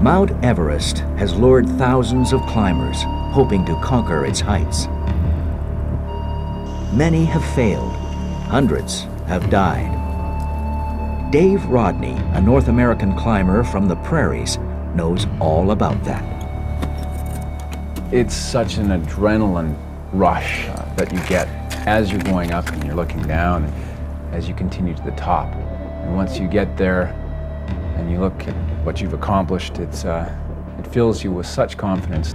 Mount Everest has lured thousands of climbers, hoping to conquer its heights. Many have failed. Hundreds have died. Dave Rodney, a North American climber from the prairies, knows all about that. It's such an adrenaline rush that you get as you're going up and you're looking down, and as you continue to the top. And once you get there and you look at what you've accomplished, it fills you with such confidence.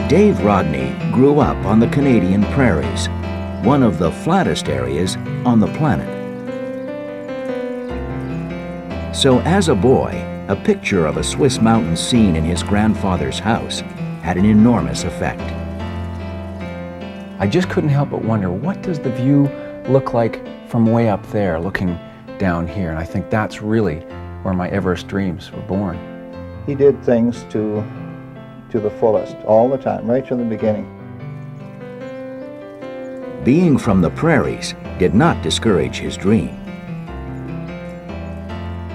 Dave Rodney grew up on the Canadian prairies, one of the flattest areas on the planet. So as a boy, a picture of a Swiss mountain scene in his grandfather's house had an enormous effect. I just couldn't help but wonder, what does the view look like from way up there, looking down here? And I think that's really where my Everest dreams were born. He did things to the fullest, all the time, right from the beginning. Being from the prairies did not discourage his dream.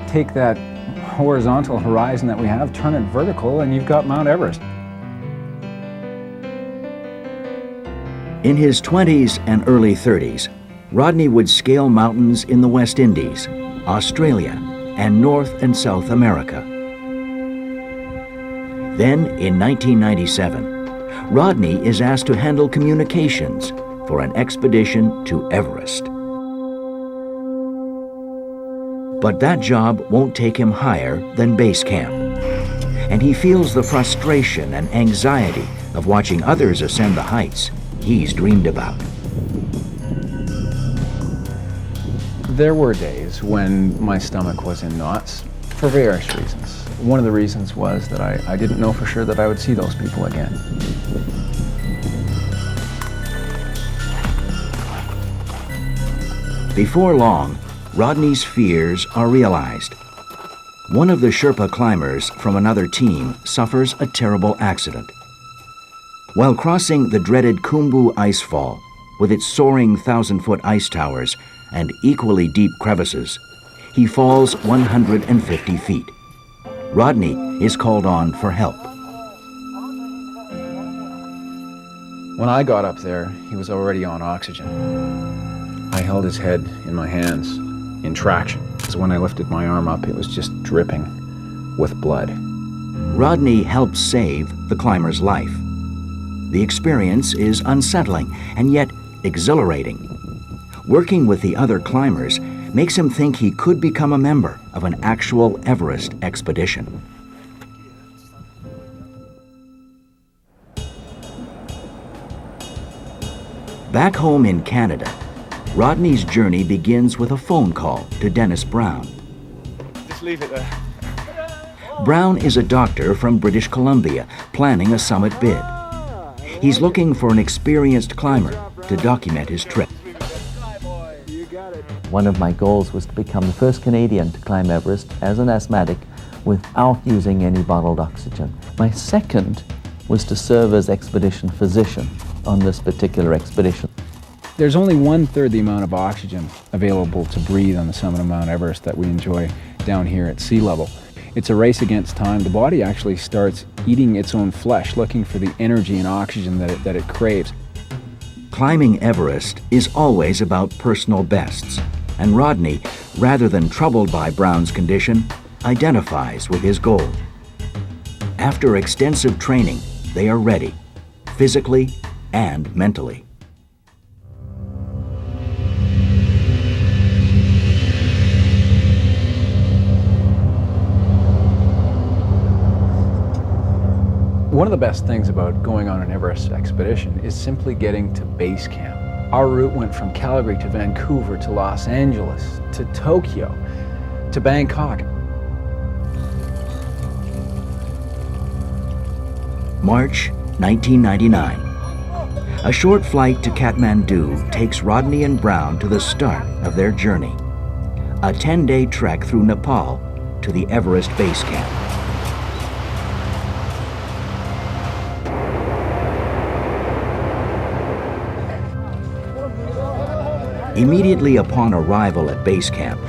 Take that horizontal horizon that we have, turn it vertical, and you've got Mount Everest. In his 20s and early 30s, Rodney would scale mountains in the West Indies, Australia, and North and South America. Then, in 1997, Rodney is asked to handle communications for an expedition to Everest. But that job won't take him higher than base camp, and he feels the frustration and anxiety of watching others ascend the heights he's dreamed about. There were days when my stomach was in knots for various reasons. One of the reasons was that I didn't know for sure that I would see those people again. Before long, Rodney's fears are realized. One of the Sherpa climbers from another team suffers a terrible accident. While crossing the dreaded Khumbu icefall, with its soaring 1,000-foot ice towers and equally deep crevices, he falls 150 feet. Rodney is called on for help. When I got up there, he was already on oxygen. I held his head in my hands in traction, because when I lifted my arm up, it was just dripping with blood. Rodney helps save the climber's life. The experience is unsettling and yet exhilarating. Working with the other climbers makes him think he could become a member of an actual Everest expedition. Back home in Canada, Rodney's journey begins with a phone call to Dennis Brown. Just leave it there. Brown is a doctor from British Columbia planning a summit bid. He's looking for an experienced climber to document his trip. One of my goals was to become the first Canadian to climb Everest as an asthmatic without using any bottled oxygen. My second was to serve as expedition physician on this particular expedition. There's only 1/3 the amount of oxygen available to breathe on the summit of Mount Everest that we enjoy down here at sea level. It's a race against time. The body actually starts eating its own flesh, looking for the energy and oxygen that it craves. Climbing Everest is always about personal bests, and Rodney, rather than troubled by Brown's condition, identifies with his goal. After extensive training, they are ready, physically and mentally. One of the best things about going on an Everest expedition is simply getting to base camp. Our route went from Calgary to Vancouver to Los Angeles to Tokyo to Bangkok. March 1999. A short flight to Kathmandu takes Rodney and Brown to the start of their journey. A 10-day trek through Nepal to the Everest base camp. Immediately upon arrival at base camp,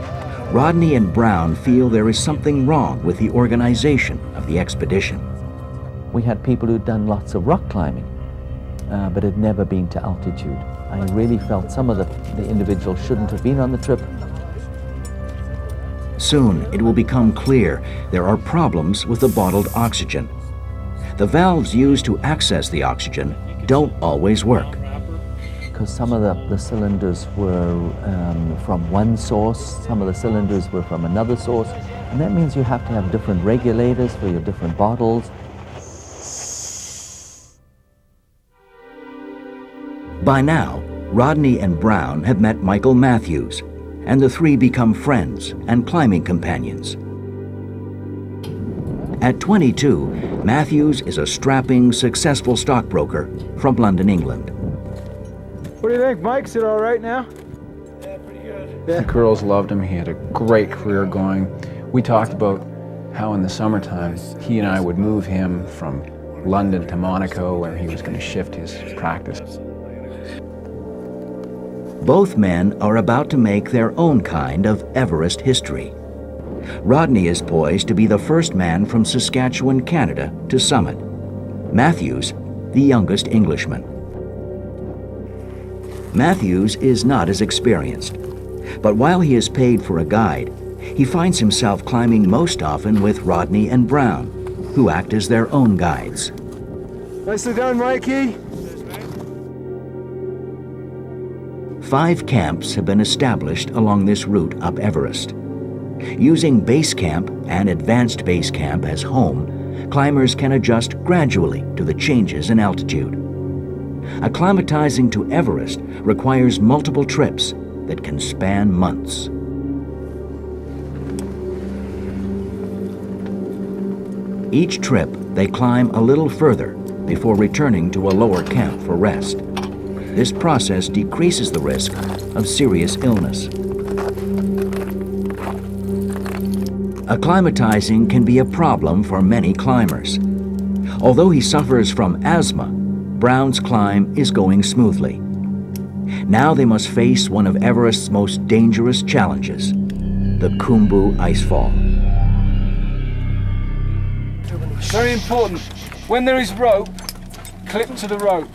Rodney and Brown feel there is something wrong with the organization of the expedition. We had people who'd done lots of rock climbing, but had never been to altitude. I really felt some of the individuals shouldn't have been on the trip. Soon it will become clear there are problems with the bottled oxygen. The valves used to access the oxygen don't always work. Because some of the cylinders were from one source, some of the cylinders were from another source, and that means you have to have different regulators for your different bottles. By now, Rodney and Brown have met Michael Matthews, and the three become friends and climbing companions. At 22, Matthews is a strapping, successful stockbroker from London, England. What do you think, Mike? Is it all right now? Yeah, pretty good. The girls loved him. He had a great career going. We talked about how in the summertime he and I would move him from London to Monaco, where he was going to shift his practice. Both men are about to make their own kind of Everest history. Rodney is poised to be the first man from Saskatchewan, Canada, to summit. Matthews, the youngest Englishman. Matthews is not as experienced, but while he is paid for a guide, he finds himself climbing most often with Rodney and Brown, who act as their own guides. Nicely done, Mikey. 5 camps have been established along this route up Everest. Using base camp and advanced base camp as home, climbers can adjust gradually to the changes in altitude. Acclimatizing to Everest requires multiple trips that can span months. Each trip, they climb a little further before returning to a lower camp for rest. This process decreases the risk of serious illness. Acclimatizing can be a problem for many climbers. Although he suffers from asthma, Brown's climb is going smoothly. Now they must face one of Everest's most dangerous challenges, the Khumbu icefall. Very important. When there is rope, clip to the rope.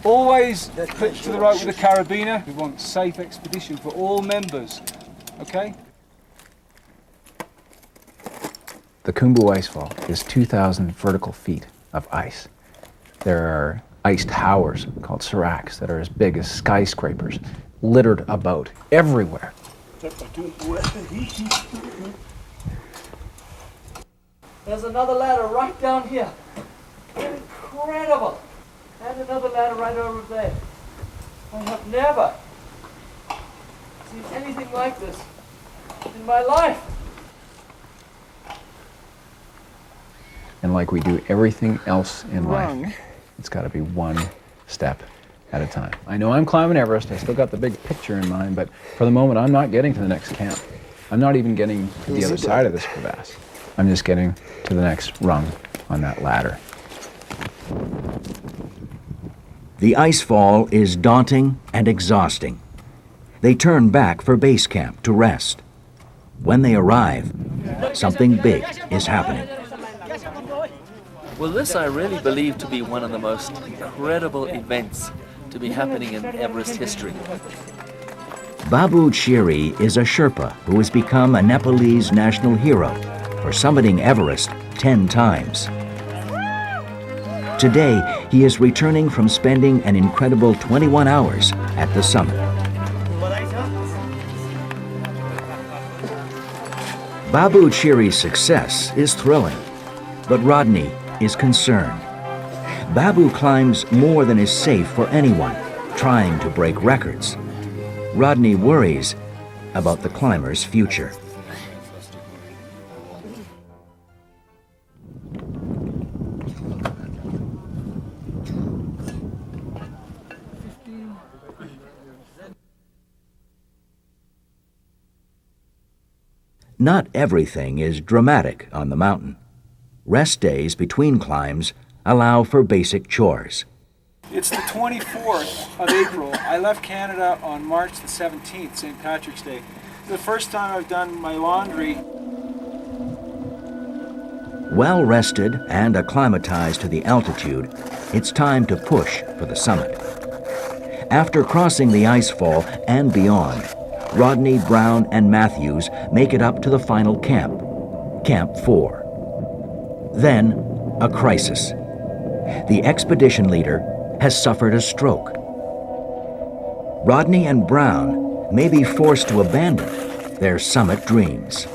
Always clip to the rope with a carabiner. We want safe expedition for all members. Okay? The Khumbu icefall is 2,000 vertical feet of ice. There are ice towers called seracs that are as big as skyscrapers, littered about everywhere. There's another ladder right down here. Incredible. And another ladder right over there. I have never seen anything like this in my life. And like we do everything else in life, it's got to be one step at a time. I know I'm climbing Everest, I still got the big picture in mind, but for the moment I'm not getting to the next camp. I'm not even getting to the other side of this crevasse. I'm just getting to the next rung on that ladder. The icefall is daunting and exhausting. They turn back for base camp to rest. When they arrive, something big is happening. Well, this I really believe to be one of the most incredible events to be happening in Everest history. Babu Chiri is a Sherpa who has become a Nepalese national hero for summiting Everest 10 times. Today, he is returning from spending an incredible 21 hours at the summit. Babu Chiri's success is thrilling, but Rodney is concerned. Babu climbs more than is safe for anyone, trying to break records. Rodney worries about the climber's future. Not everything is dramatic on the mountain. Rest days between climbs allow for basic chores. It's the 24th of April. I left Canada on March the 17th, St. Patrick's Day. The first time I've done my laundry. Well rested and acclimatized to the altitude, it's time to push for the summit. After crossing the icefall and beyond, Rodney, Brown, and Matthews make it up to the final camp, Camp 4. Then, a crisis. The expedition leader has suffered a stroke. Rodney and Brown may be forced to abandon their summit dreams.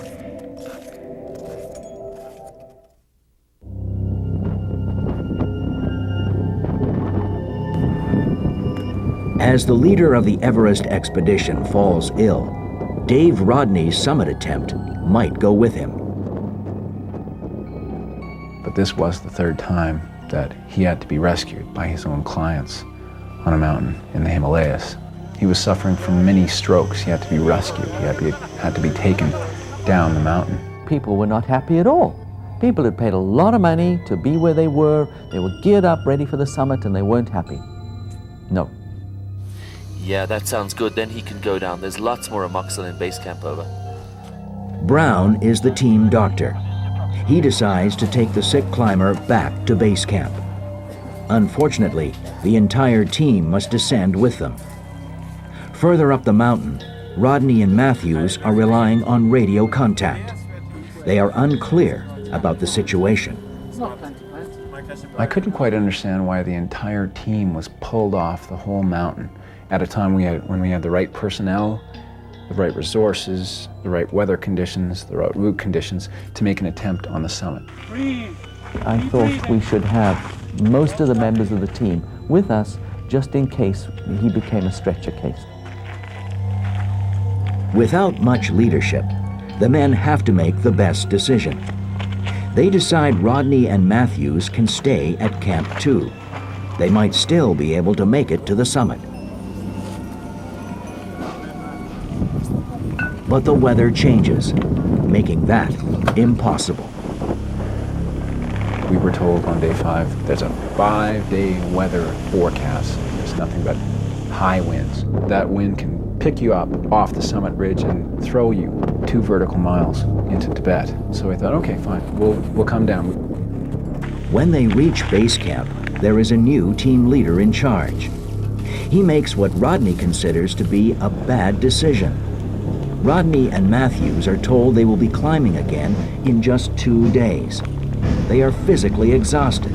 As the leader of the Everest expedition falls ill, Dave Rodney's summit attempt might go with him. But this was the third time that he had to be rescued by his own clients on a mountain in the Himalayas. He was suffering from many strokes. He had to be rescued. He had to be taken down the mountain. People were not happy at all. People had paid a lot of money to be where they were geared up, ready for the summit, and they weren't happy. No. Yeah, that sounds good. Then he can go down. There's lots more amoxicillin in base camp, over. Brown is the team doctor. He decides to take the sick climber back to base camp. Unfortunately, the entire team must descend with them. Further up the mountain, Rodney and Matthews are relying on radio contact. They are unclear about the situation. I couldn't quite understand why the entire team was pulled off the whole mountain at a time when we had the right personnel, the right resources, the right weather conditions, the right route conditions to make an attempt on the summit. I thought we should have most of the members of the team with us just in case he became a stretcher case. Without much leadership, the men have to make the best decision. They decide Rodney and Matthews can stay at Camp 2. They might still be able to make it to the summit. But the weather changes, making that impossible. We were told on day 5 there's a 5-day weather forecast. There's nothing but high winds. That wind can pick you up off the summit ridge and throw you 2 vertical miles into Tibet. So I thought, okay, fine, we'll come down. When they reach base camp, there is a new team leader in charge. He makes what Rodney considers to be a bad decision. Rodney and Matthews are told they will be climbing again in just 2 days. They are physically exhausted,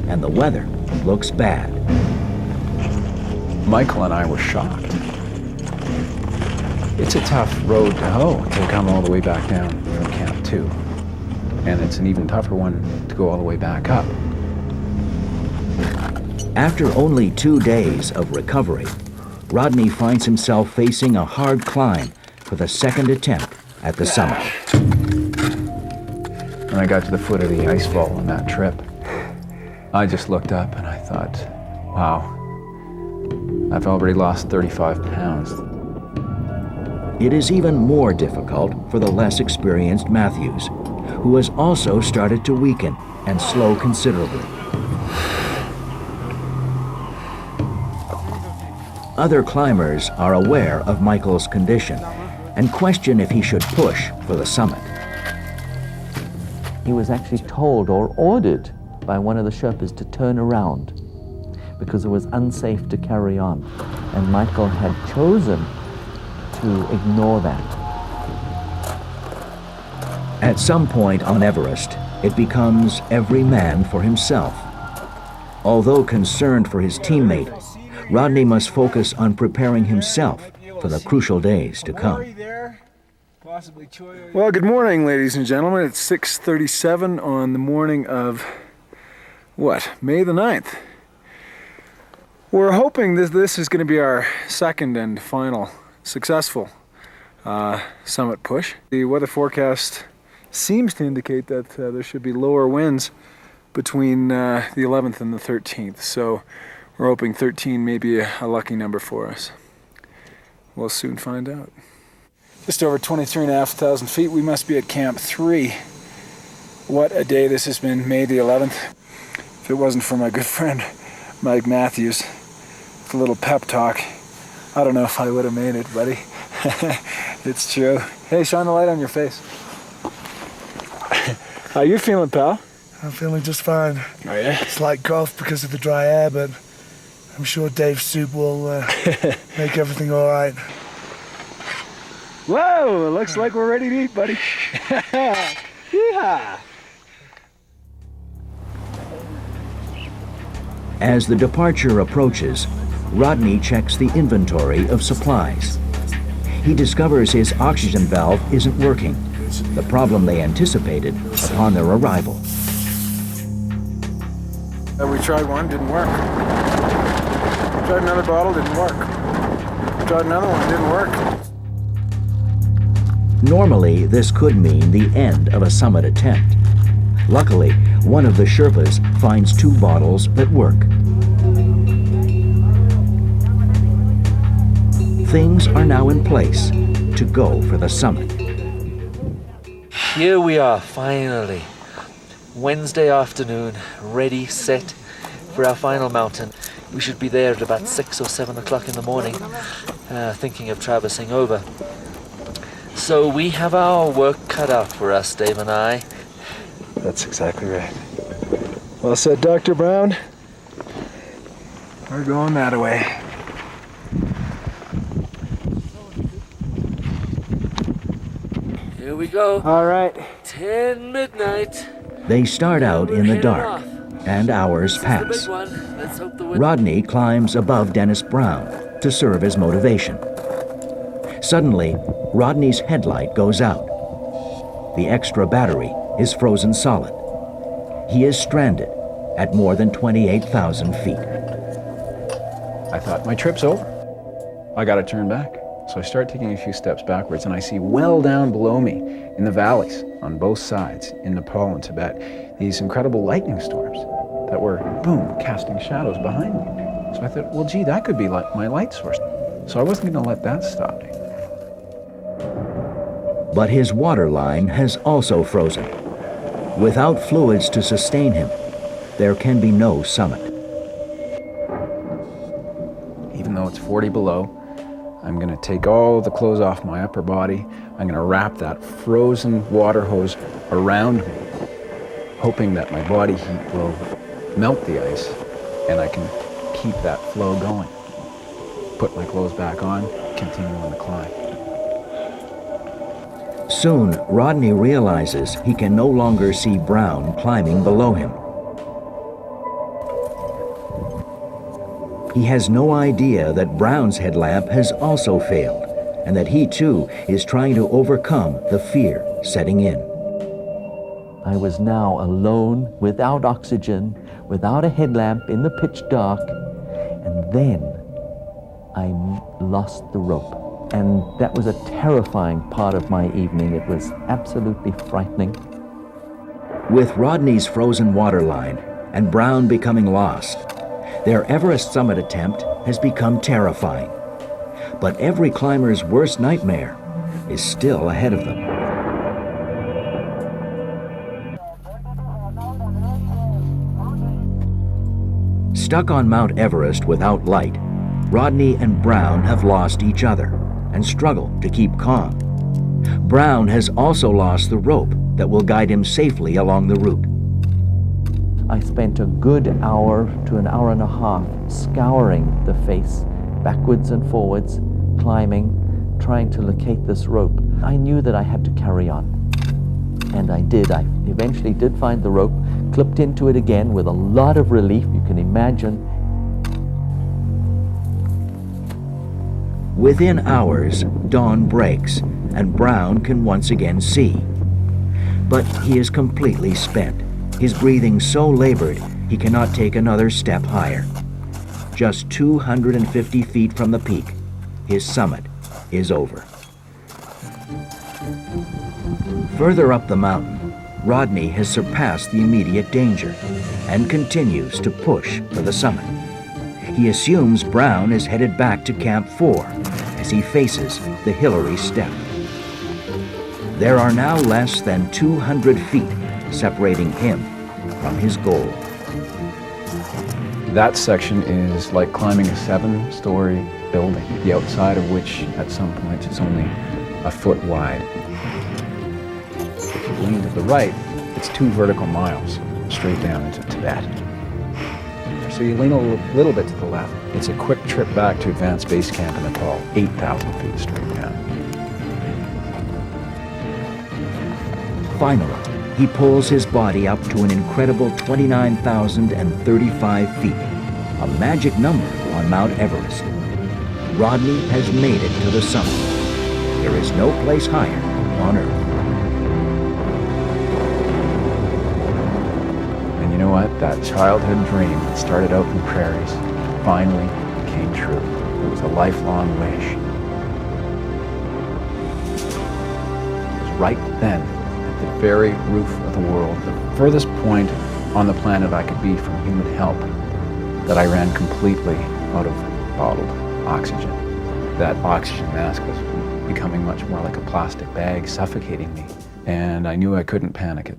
and the weather looks bad. Michael and I were shocked. It's a tough road to hoe to come all the way back down from Camp 2. And it's an even tougher one to go all the way back up. After only 2 days of recovery, Rodney finds himself facing a hard climb for the second attempt at the summit. When I got to the foot of the icefall on that trip, I just looked up and I thought, wow, I've already lost 35 pounds. It is even more difficult for the less experienced Matthews, who has also started to weaken and slow considerably. Other climbers are aware of Michael's condition and question if he should push for the summit. He was actually told or ordered by one of the Sherpas to turn around because it was unsafe to carry on. And Michael had chosen to ignore that. At some point on Everest, it becomes every man for himself. Although concerned for his teammate, Rodney must focus on preparing himself for the crucial days to come. Well, good morning, ladies and gentlemen. It's 6:37 on the morning of, May the 9th. We're hoping this is going to be our second and final successful summit push. The weather forecast seems to indicate that there should be lower winds between the 11th and the 13th. So we're hoping 13 may be a lucky number for us. We'll soon find out. Just over 23,500 feet. We must be at Camp 3. What a day this has been, May the 11th. If it wasn't for my good friend Mike Matthews, with a little pep talk, I don't know if I would have made it, buddy. It's true. Hey, shine the light on your face. How you feeling, pal? I'm feeling just fine. Oh, yeah? Slight cough because of the dry air, but I'm sure Dave's soup will make everything all right. Whoa, it looks like we're ready to eat, buddy. Yeehaw! As the departure approaches, Rodney checks the inventory of supplies. He discovers his oxygen valve isn't working, the problem they anticipated upon their arrival. We tried one, didn't work. Tried another bottle, didn't work. Tried another one, didn't work. Normally, this could mean the end of a summit attempt. Luckily, one of the Sherpas finds 2 bottles that work. Things are now in place to go for the summit. Here we are, finally. Wednesday afternoon, ready, set for our final mountain. We should be there at about 6 or 7 o'clock in the morning, thinking of traversing over. So we have our work cut out for us, Dave and I. That's exactly right. Well said, Dr. Brown. We're going that way. Here we go. All right. 10 midnight. They start out in the Headed dark, off. and hours This is the pass. big one. Let's hope the wind. Rodney climbs above Dennis Brown to serve as motivation. Suddenly, Rodney's headlight goes out. The extra battery is frozen solid. He is stranded at more than 28,000 feet. I thought, my trip's over. I gotta turn back. So I start taking a few steps backwards, and I see well down below me in the valleys on both sides in Nepal and Tibet these incredible lightning storms that were, boom, casting shadows behind me. So I thought, well, gee, that could be like my light source. So I wasn't gonna let that stop me. But his water line has also frozen. Without fluids to sustain him, there can be no summit. Even though it's 40 below, I'm gonna take all the clothes off my upper body. I'm gonna wrap that frozen water hose around me, hoping that my body heat will melt the ice and I can keep that flow going. Put my clothes back on, continue on the climb. Soon, Rodney realizes he can no longer see Brown climbing below him. He has no idea that Brown's headlamp has also failed, and that he too is trying to overcome the fear setting in. I was now alone, without oxygen, without a headlamp, in the pitch dark, and then I lost the rope. And that was a terrifying part of my evening. It was absolutely frightening. With Rodney's frozen water line and Brown becoming lost, their Everest summit attempt has become terrifying. But every climber's worst nightmare is still ahead of them. Stuck on Mount Everest without light, Rodney and Brown have lost each other and struggle to keep calm. Brown has also lost the rope that will guide him safely along the route. I spent a good hour to an hour and a half scouring the face, backwards and forwards, climbing, trying to locate this rope. I knew that I had to carry on, and I did. I eventually did find the rope, clipped into it again with a lot of relief, you can imagine. Within hours, dawn breaks, and Brown can once again see. But he is completely spent, his breathing so labored he cannot take another step higher. Just 250 feet from the peak, his summit is over. Further up the mountain, Rodney has surpassed the immediate danger and continues to push for the summit. He assumes Brown is headed back to Camp 4 as he faces the Hillary step. There are now less than 200 feet separating him from his goal. That section is like climbing a 7-story building, the outside of which at some point is only a foot wide. If you lean to the right, it's 2 vertical miles straight down into Tibet. So you lean a little bit to the left. It's a quick trip back to advanced base camp in Nepal, 8,000 feet straight down. Finally, he pulls his body up to an incredible 29,035 feet, a magic number on Mount Everest. Rodney has made it to the summit. There is no place higher on Earth. And you know what? That childhood dream that started out in the prairies finally came true. It was a lifelong wish. It was right then, at the very roof of the world, the furthest point on the planet I could be from human help, that I ran completely out of bottled oxygen. That oxygen mask was becoming much more like a plastic bag, suffocating me, and I knew I couldn't panic it.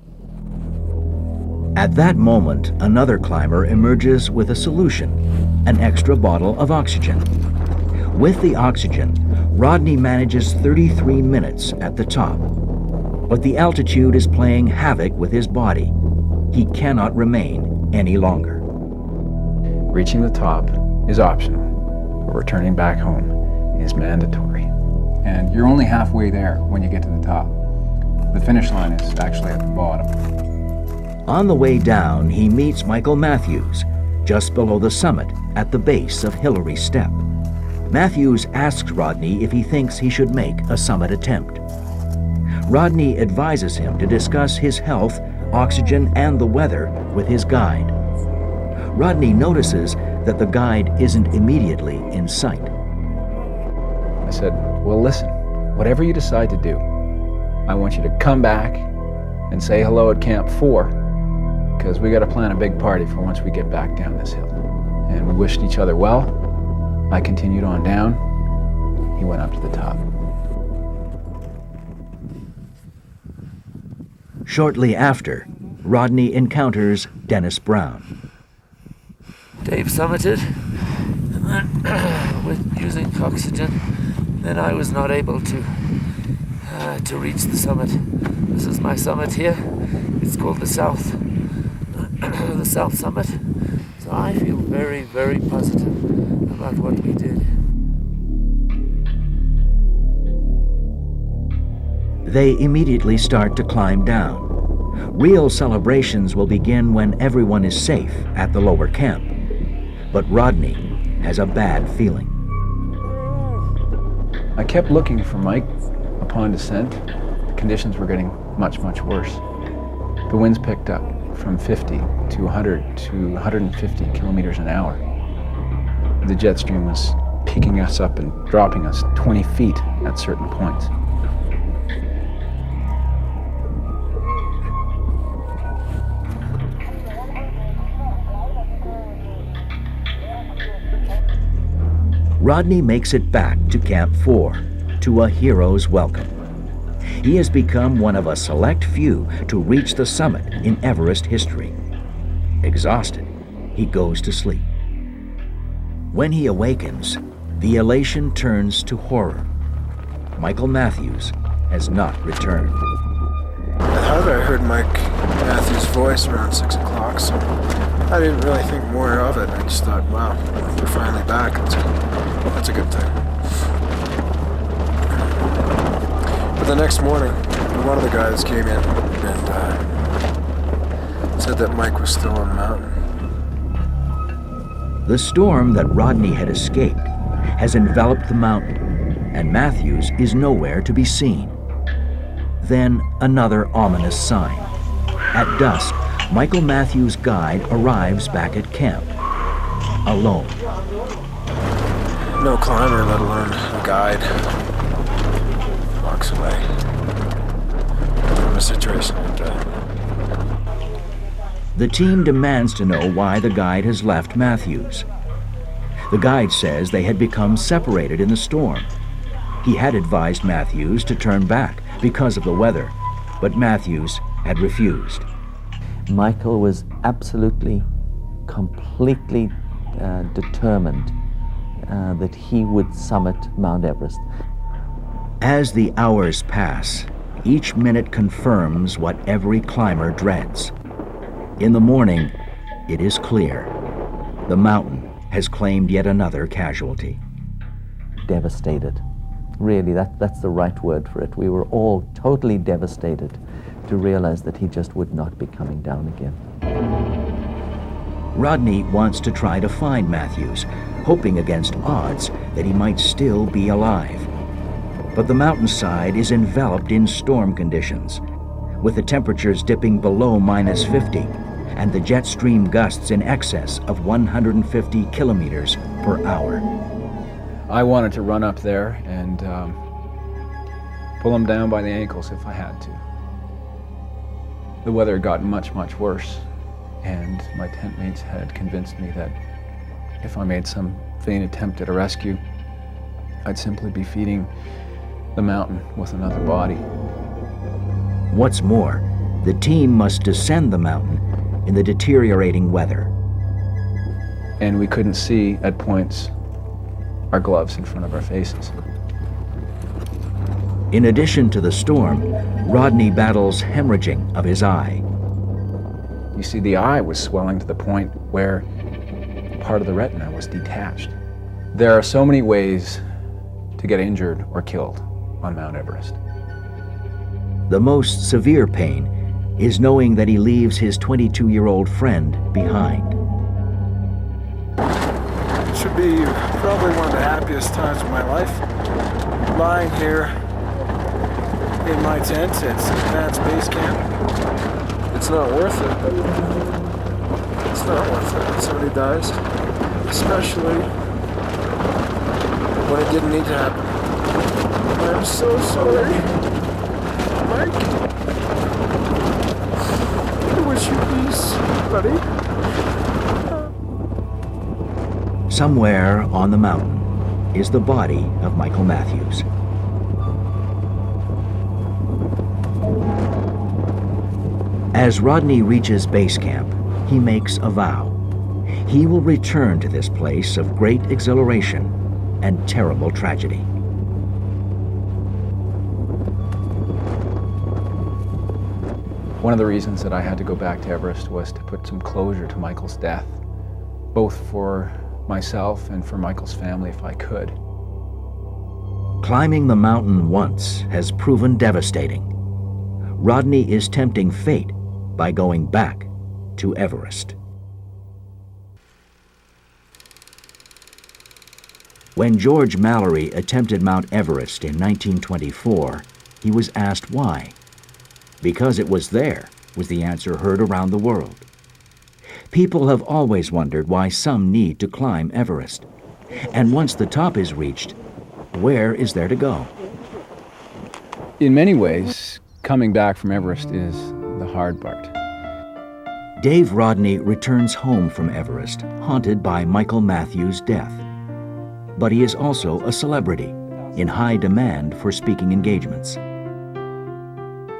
At that moment, another climber emerges with a solution, an extra bottle of oxygen. With the oxygen, Rodney manages 33 minutes at the top. But the altitude is playing havoc with his body. He cannot remain any longer. Reaching the top is optional, but returning back home is mandatory. And you're only halfway there when you get to the top. The finish line is actually at the bottom. On the way down, he meets Michael Matthews, just below the summit at the base of Hillary Step. Matthews asks Rodney if he thinks he should make a summit attempt. Rodney advises him to discuss his health, oxygen, and the weather with his guide. Rodney notices that the guide isn't immediately in sight. I said, well, listen, whatever you decide to do, I want you to come back and say hello at Camp 4, because we got to plan a big party for once we get back down this hill. And we wished each other well. I continued on down. He went up to the top. Shortly after, Rodney encounters Dennis Brown. Dave summited with using oxygen. Then I was not able to reach the summit. This is my summit here. It's called the South Summit. So I feel very, very positive about what we did. They immediately start to climb down. Real celebrations will begin when everyone is safe at the lower camp. But Rodney has a bad feeling. I kept looking for Mike upon descent. The conditions were getting much, much worse. The winds picked up from 50 to 100 to 150 kilometers an hour. The jet stream was picking us up and dropping us 20 feet at certain points. Rodney makes it back to Camp 4, to a hero's welcome. He has become one of a select few to reach the summit in Everest history. Exhausted, he goes to sleep. When he awakens, the elation turns to horror. Michael Matthews has not returned. I thought I heard Mike Matthews' voice around 6 o'clock, so I didn't really think more of it. I just thought, wow, we're finally back. That's a good thing. But the next morning, one of the guys came in and said that Mike was still on the mountain. The storm that Rodney had escaped has enveloped the mountain, and Matthews is nowhere to be seen. Then another ominous sign. At dusk, Michael Matthews' guide arrives back at camp, alone. No climber, let alone a guide, walks away from a situation like that. The team demands to know why the guide has left Matthews. The guide says they had become separated in the storm. He had advised Matthews to turn back because of the weather, but Matthews had refused. Michael was absolutely, completely determined that he would summit Mount Everest. As the hours pass, each minute confirms what every climber dreads. In the morning, it is clear. The mountain has claimed yet another casualty. Devastated. Really, that's the right word for it. We were all totally devastated to realize that he just would not be coming down again. Rodney wants to try to find Matthews, hoping against odds that he might still be alive. But the mountainside is enveloped in storm conditions, with the temperatures dipping below -50 and the jet stream gusts in excess of 150 kilometers per hour. I wanted to run up there and pull him down by the ankles if I had to. The weather had gotten much, much worse, and my tent mates had convinced me that if I made some vain attempt at a rescue, I'd simply be feeding the mountain with another body. What's more, the team must descend the mountain in the deteriorating weather. And we couldn't see, at points, our gloves in front of our faces. In addition to the storm, Rodney battles hemorrhaging of his eye. You see, the eye was swelling to the point where part of the retina was detached. There are so many ways to get injured or killed on Mount Everest. The most severe pain is knowing that he leaves his 22-year-old friend behind. It should be probably one of the happiest times of my life. Lying here in my tent at advanced base camp. It's not worth it. It's not worth it when somebody dies. Especially when it didn't need to happen. I'm so sorry, Mike. I wish you peace, buddy. Somewhere on the mountain is the body of Michael Matthews. As Rodney reaches base camp, he makes a vow. He will return to this place of great exhilaration and terrible tragedy. One of the reasons that I had to go back to Everest was to put some closure to Michael's death, both for myself and for Michael's family if I could. Climbing the mountain once has proven devastating. Rodney is tempting fate by going back to Everest. When George Mallory attempted Mount Everest in 1924, he was asked why. Because it was there, was the answer heard around the world. People have always wondered why some need to climb Everest. And once the top is reached, where is there to go? In many ways, coming back from Everest is the hard part. Dave Rodney returns home from Everest, haunted by Michael Matthews' death. But he is also a celebrity, in high demand for speaking engagements.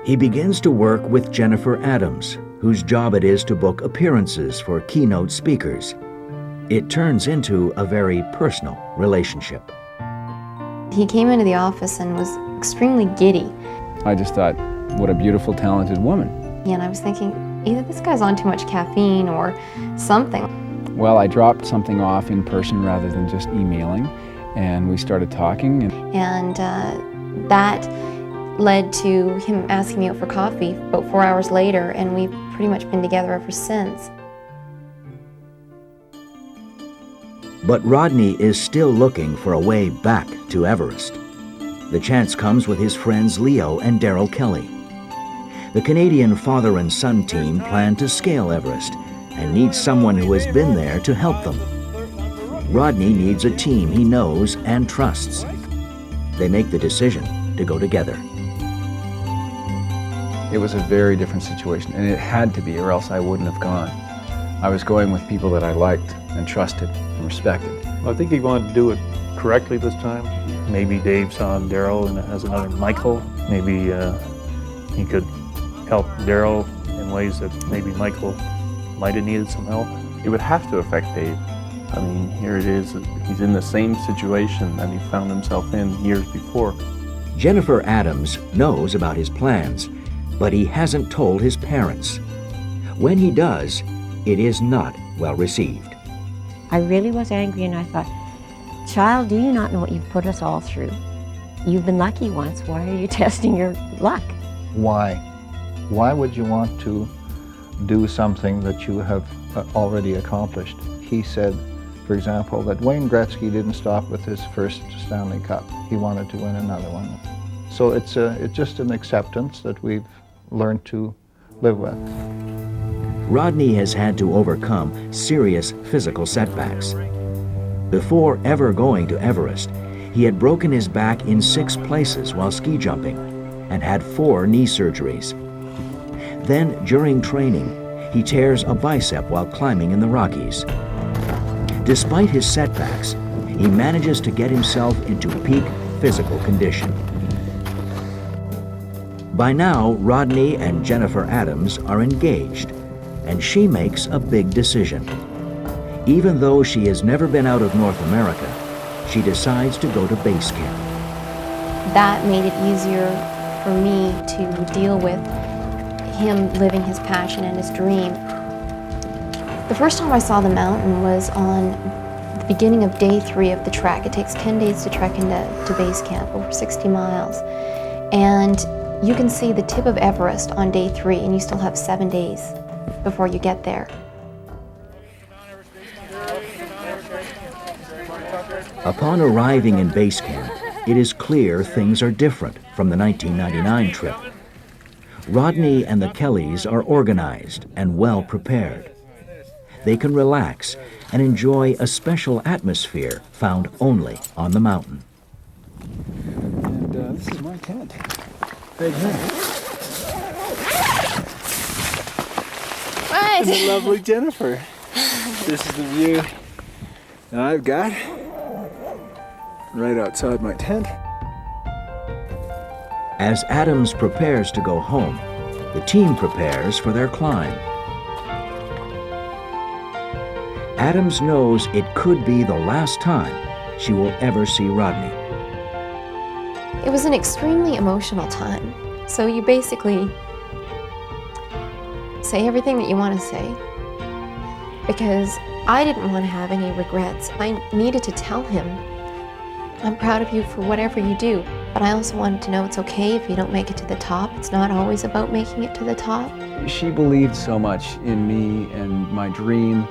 He begins to work with Jennifer Adams, whose job it is to book appearances for keynote speakers. It turns into a very personal relationship. He came into the office and was extremely giddy. I just thought, what a beautiful, talented woman. And I was thinking, either this guy's on too much caffeine or something. Well, I dropped something off in person rather than just emailing, and we started talking. And that led to him asking me out for coffee about 4 hours later, and we've pretty much been together ever since. But Rodney is still looking for a way back to Everest. The chance comes with his friends Leo and Daryl Kelly. The Canadian father and son team plan to scale Everest and need someone who has been there to help them. Rodney needs a team he knows and trusts. They make the decision to go together. It was a very different situation, and it had to be, or else I wouldn't have gone. I was going with people that I liked and trusted and respected. I think he wanted to do it correctly this time. Maybe Dave saw Daryl as another Michael. Maybe he could help Daryl in ways that maybe Michael might have needed some help. It would have to affect Dave. I mean, here it is, he's in the same situation that he found himself in years before. Jennifer Adams knows about his plans, but he hasn't told his parents. When he does, it is not well received. I really was angry, and I thought, child, do you not know what you've put us all through? You've been lucky once. Why are you testing your luck? Why? Why would you want to do something that you have already accomplished? He said, for example, that Wayne Gretzky didn't stop with his first Stanley Cup. He wanted to win another one. So it's just an acceptance that we've learned to live with. Rodney has had to overcome serious physical setbacks. Before ever going to Everest, he had broken his back in 6 places while ski jumping and had 4 knee surgeries. Then, during training, he tears a bicep while climbing in the Rockies. Despite his setbacks, he manages to get himself into peak physical condition. By now, Rodney and Jennifer Adams are engaged, and she makes a big decision. Even though she has never been out of North America, she decides to go to base camp. That made it easier for me to deal with him living his passion and his dream. The first time I saw the mountain was on the beginning of day 3 of the trek. It takes 10 days to trek into base camp, over 60 miles. And you can see the tip of Everest on day 3, and you still have 7 days before you get there. Upon arriving in base camp, it is clear things are different from the 1999 trip. Rodney and the Kellys are organized and well prepared. They can relax and enjoy a special atmosphere found only on the mountain. And this is my tent. Right here. What? And the lovely Jennifer. This is the view that I've got right outside my tent. As Adams prepares to go home, the team prepares for their climb. Adams knows it could be the last time she will ever see Rodney. It was an extremely emotional time. So you basically say everything that you want to say, because I didn't want to have any regrets. I needed to tell him, I'm proud of you for whatever you do, but I also wanted to know it's okay if you don't make it to the top. It's not always about making it to the top. She believed so much in me and my dream,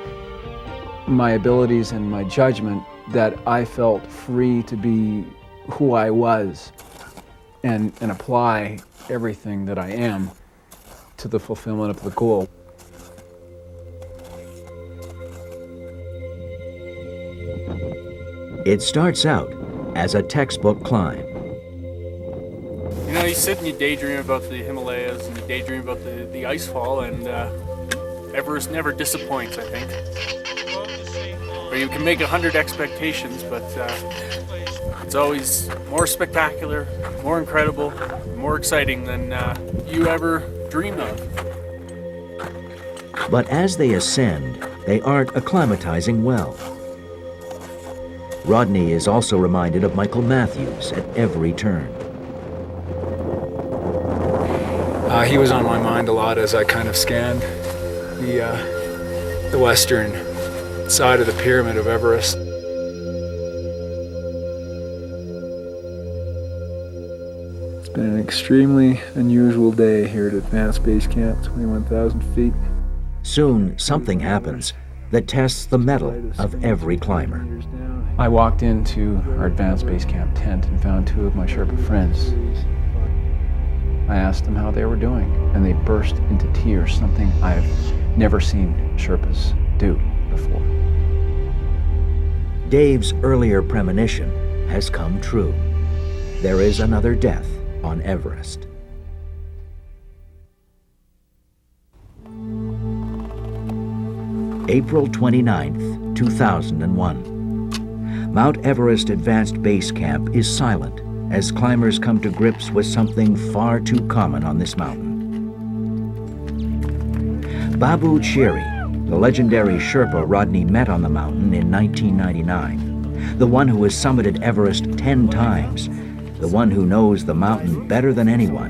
my abilities and my judgment, that I felt free to be who I was and apply everything that I am to the fulfillment of the goal. It starts out as a textbook climb. You know, you sit and you daydream about the Himalayas and you daydream about the ice fall, and Everest never disappoints, I think. Or you can make 100 expectations, but it's always more spectacular, more incredible, more exciting than you ever dreamed of. But as they ascend, they aren't acclimatizing well. Rodney is also reminded of Michael Matthews at every turn. He was on my mind a lot as I kind of scanned the western side of the pyramid of Everest. It's been an extremely unusual day here at Advanced Base Camp, 21,000 feet. Soon, something happens that tests the mettle of every climber. I walked into our Advanced Base Camp tent and found 2 of my Sherpa friends. I asked them how they were doing, and they burst into tears, something I've never seen Sherpas do before. Dave's earlier premonition has come true. There is another death on Everest. April 29th, 2001. Mount Everest Advanced Base Camp is silent as climbers come to grips with something far too common on this mountain. Babu Chiri, the legendary Sherpa Rodney met on the mountain in 1999, the one who has summited Everest 10 times, the one who knows the mountain better than anyone,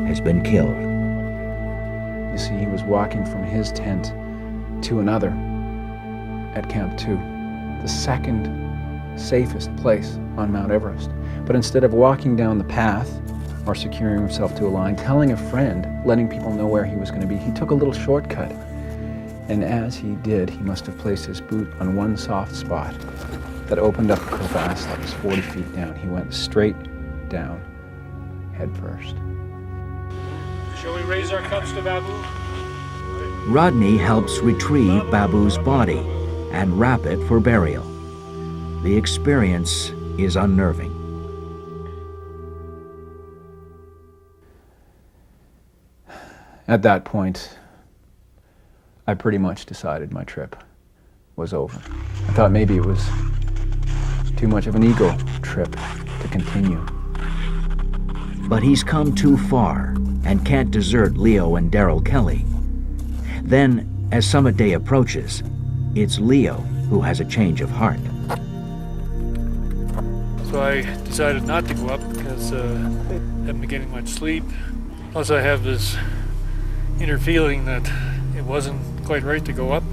has been killed. You see, he was walking from his tent to another at Camp 2, the second safest place on Mount Everest. But instead of walking down the path or securing himself to a line, telling a friend, letting people know where he was going to be, he took a little shortcut. And as he did, he must have placed his boot on one soft spot that opened up a crevasse that was 40 feet down. He went straight down, head first. Shall we raise our cups to Babu? Rodney helps retrieve Babu's body and wrap it for burial. The experience is unnerving. At that point, I pretty much decided my trip was over. I thought maybe it was too much of an ego trip to continue. But he's come too far and can't desert Leo and Daryl Kelly. Then, as summit day approaches, it's Leo who has a change of heart. So I decided not to go up because I haven't been getting much sleep. Plus I have this inner feeling that it wasn't quite right to go up.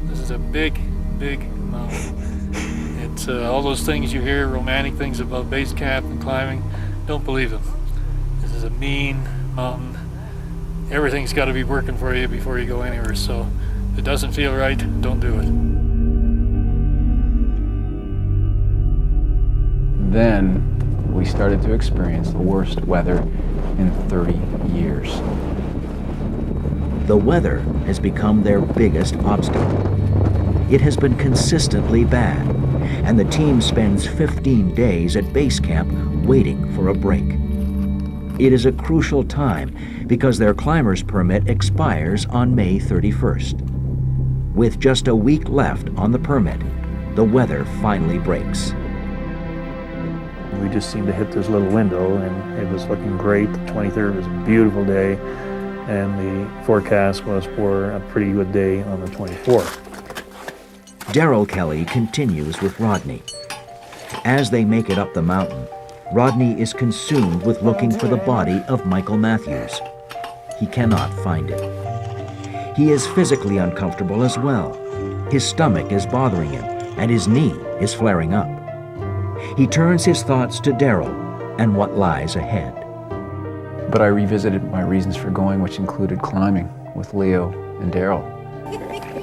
This is a big, big mountain. It's all those things you hear, romantic things about base camp and climbing, don't believe them. This is a mean mountain. Everything's got to be working for you before you go anywhere, so if it doesn't feel right, don't do it. Then we started to experience the worst weather in 30 years. The weather has become their biggest obstacle. It has been consistently bad, and the team spends 15 days at base camp waiting for a break. It is a crucial time because their climber's permit expires on May 31st. With just a week left on the permit, the weather finally breaks. We just seemed to hit this little window, and it was looking great. The 23rd was a beautiful day, and the forecast was for a pretty good day on the 24th. Daryl Kelly continues with Rodney. As they make it up the mountain, Rodney is consumed with looking for the body of Michael Matthews. He cannot find it. He is physically uncomfortable as well. His stomach is bothering him, and his knee is flaring up. He turns his thoughts to Daryl and what lies ahead. But I revisited my reasons for going, which included climbing with Leo and Daryl.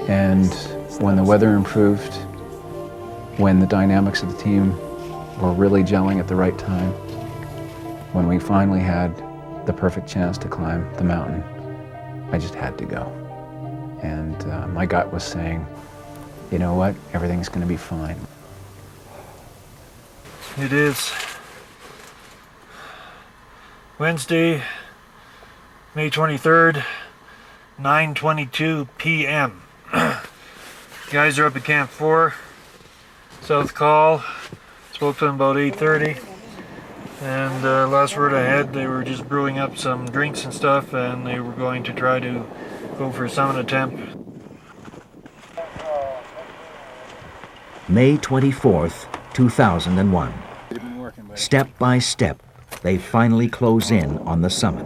And when the weather improved, when the dynamics of the team were really gelling at the right time, when we finally had the perfect chance to climb the mountain, I just had to go. And my gut was saying, you know what, everything's going to be fine. It is Wednesday, May 23rd, 9:22 p.m. Guys are up at Camp 4, South Call. Spoke to them about 8:30. And last word I had, they were just brewing up some drinks and stuff, and they were going to try to go for a summit attempt. May 24th, 2001. Step by step, they finally close in on the summit.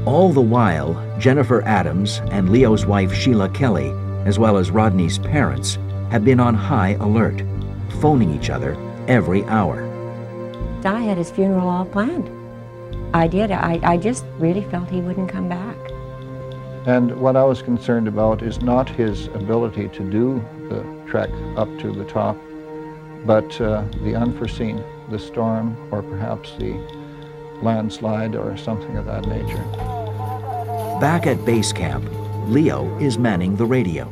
All the while, Jennifer Adams and Leo's wife Sheila Kelly, as well as Rodney's parents, have been on high alert, phoning each other every hour. I had his funeral all planned. I did. I just really felt he wouldn't come back. And what I was concerned about is not his ability to do the trek up to the top, but the unforeseen, the storm, or perhaps the landslide or something of that nature. Back at base camp, Leo is manning the radio.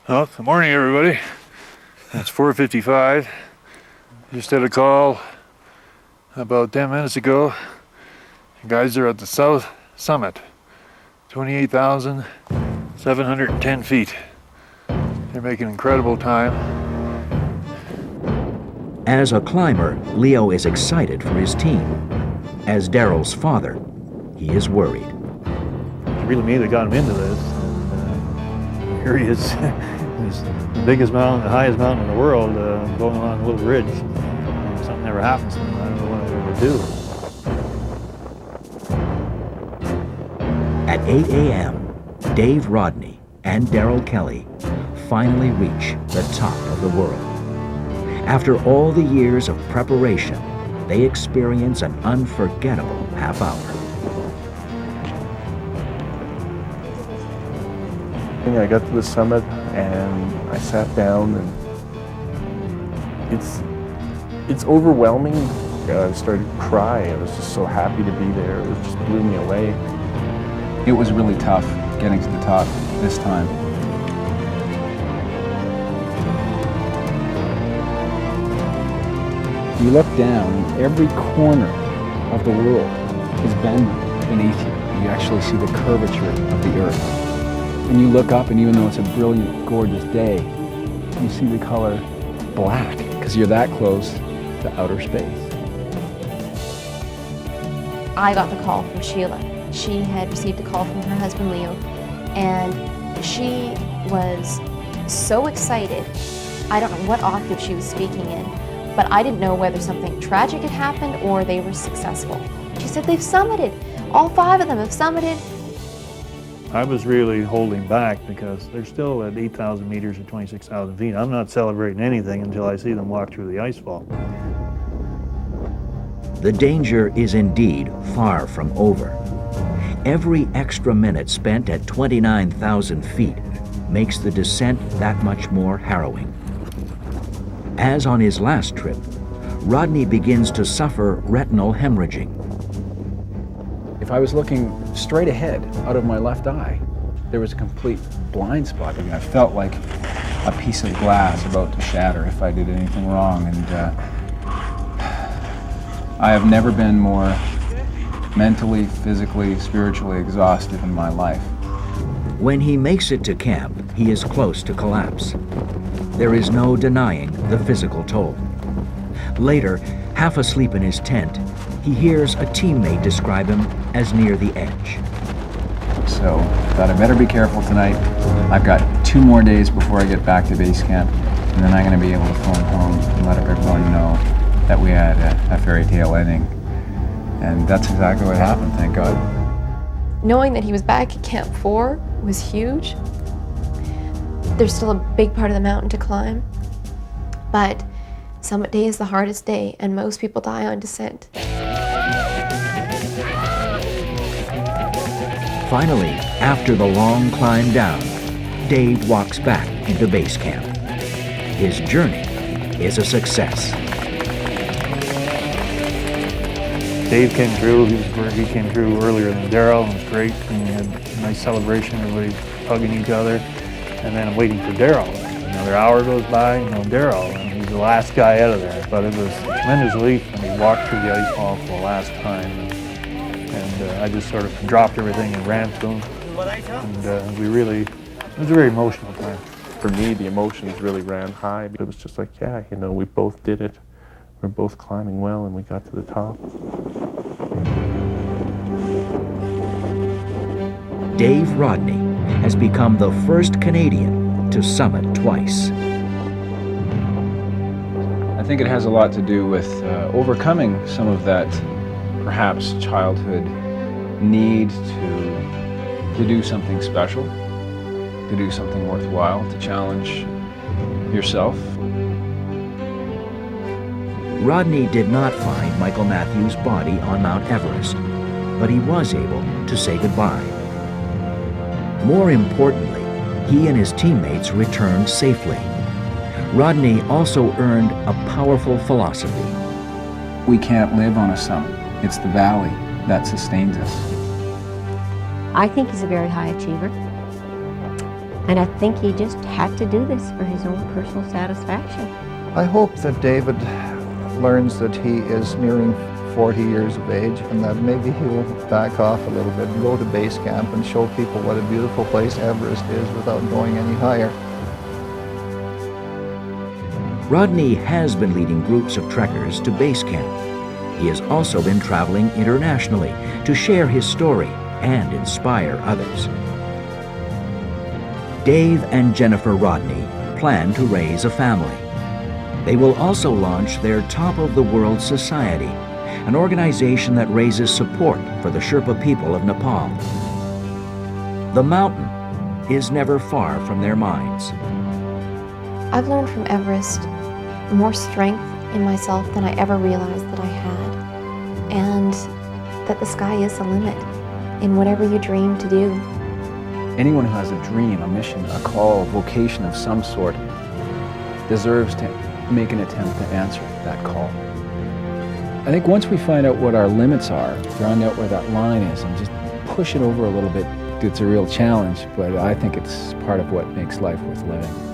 Well, good morning, everybody. It's 4:55. Just had a call about 10 minutes ago. The guys are at the summit, 28,710 feet. They're making incredible time. As a climber, Leo is excited for his team. As Daryl's father, he is worried. It's really me that got him into this. And, here he is, he's the biggest mountain, the highest mountain in the world, going along a little ridge. If something ever happens to him, I don't know what I would do. At 8 a.m., Dave Rodney and Daryl Kelly finally reach the top of the world. After all the years of preparation, they experience an unforgettable half hour. I got to the summit and I sat down, and it's overwhelming. I started to cry. I was just so happy to be there. It just blew me away. It was really tough getting to the top this time. You look down, and every corner of the world is bending beneath you. You actually see the curvature of the earth. And you look up, and even though it's a brilliant, gorgeous day, you see the color black, because you're that close to outer space. I got the call from Sheila. She had received a call from her husband Leo, and she was so excited. I don't know what octave she was speaking in, but I didn't know whether something tragic had happened or they were successful. She said, they've summited. All 5 of them have summited. I was really holding back because they're still at 8,000 meters or 26,000 feet. I'm not celebrating anything until I see them walk through the ice fall. The danger is indeed far from over. Every extra minute spent at 29,000 feet makes the descent that much more harrowing. As on his last trip, Rodney begins to suffer retinal hemorrhaging. If I was looking straight ahead out of my left eye, there was a complete blind spot. I mean, I felt like a piece of glass about to shatter if I did anything wrong. And I have never been more mentally, physically, spiritually exhausted in my life. When he makes it to camp, he is close to collapse. There is no denying the physical toll. Later, half asleep in his tent, he hears a teammate describe him as near the edge. So I thought I better be careful tonight. I've got 2 more days before I get back to base camp, and then I'm going to be able to phone home and let everyone know that we had a fairy tale ending. And that's exactly what happened, thank God. Knowing that he was back at Camp 4 was huge. There's still a big part of the mountain to climb, but summit day is the hardest day, and most people die on descent. Finally, after the long climb down, Dave walks back into base camp. His journey is a success. Dave came through. He came through earlier than Daryl. It was great. And we had a nice celebration. Everybody hugging each other. And then I'm waiting for Daryl. Another hour goes by, no Daryl. And he's the last guy out of there. But it was a tremendous relief when he walked through the ice fall for the last time. And I just sort of dropped everything and ran to him. And it was a very emotional time. For me, the emotions really ran high. It was just like, yeah, you know, we both did it. We're both climbing well, and we got to the top. Dave Rodney has become the first Canadian to summit twice. I think it has a lot to do with overcoming some of that perhaps childhood need to do something special, to do something worthwhile, to challenge yourself. Rodney did not find Michael Matthews' body on Mount Everest, but he was able to say goodbye. More importantly, he and his teammates returned safely. Rodney also earned a powerful philosophy. We can't live on a summit. It's the valley that sustains us. I think he's a very high achiever. And I think he just had to do this for his own personal satisfaction. I hope that David learns that he is nearing 40 years of age, and that maybe he'll back off a little bit and go to base camp and show people what a beautiful place Everest is without going any higher. Rodney has been leading groups of trekkers to base camp. He has also been traveling internationally to share his story and inspire others. Dave and Jennifer Rodney plan to raise a family. They will also launch their Top of the World Society, an organization that raises support for the Sherpa people of Nepal. The mountain is never far from their minds. I've learned from Everest more strength in myself than I ever realized that I had, and that the sky is the limit in whatever you dream to do. Anyone who has a dream, a mission, a call, a vocation of some sort deserves to make an attempt to answer that call. I think once we find out what our limits are, find out where that line is, and just push it over a little bit, it's a real challenge, but I think it's part of what makes life worth living.